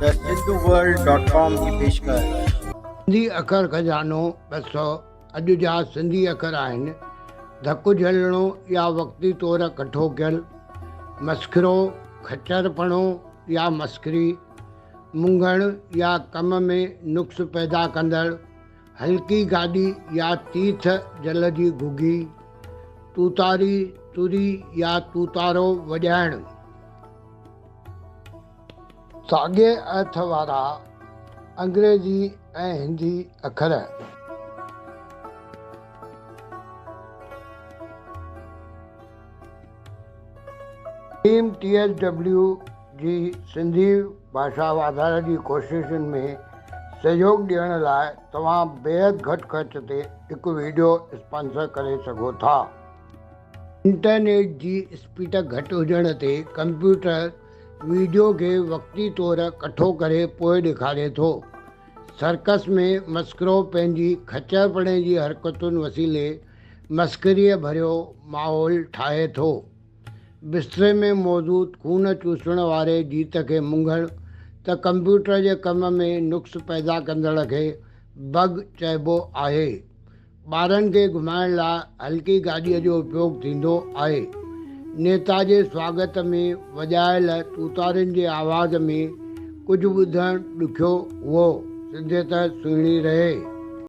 The sindhuworld.com की पेशकश। सिंधी अखर खजानो 200 अॼु जा सिंधी अखर आहिनि: धकु झलणो या वक़्ती तौर कठो कयल, मस्खरो, खच्चरपणो या मस्करी, मुंघण या कम में नुक्स पैदा कंदड़, हल्की गाॾी या तीथ जल जी घुगी, तूतारी, तुरी या तूतारो वॼाइणु। साॻिए अर्थ वारा अंग्रेज़ी ऐं हिंदी अखर। टीम TSW जी सिंधी भाषा वाधारे जी कोशिशुनि में सहयोग ॾियण लाइ तव्हां बेहद घटि ख़र्च ते हिकु वीडियो स्पॉन्सर करे सघो था। इंटरनेट जी स्पीड घटि हुजण ते कंप्यूटर वीडियो खे वक़्ती तौर कठो करे पोइ ॾेखारे थो। सर्कस में मस्करो पंहिंजी खच्चरपणे जी हरकतुनि वसीले मस्करीअ भरियो माहौल ठाहे थो। बिस्तरे में मौजूदु खून चूसण वारे जीत खे मुंघण त कंप्यूटर जे कम में नुक्स पैदा कंदड़ खे बग चइबो आहे। ॿारनि खे घुमाइण लाइ हल्की गाॾीअ जो उपयोग थींदो आहे। नेता जे स्वागत में वॼायल तूतारियुनि जे आवाज़ में कुझु ॿुधणु ॾुखियो हुओ, सिधियत सुहिणी रहे।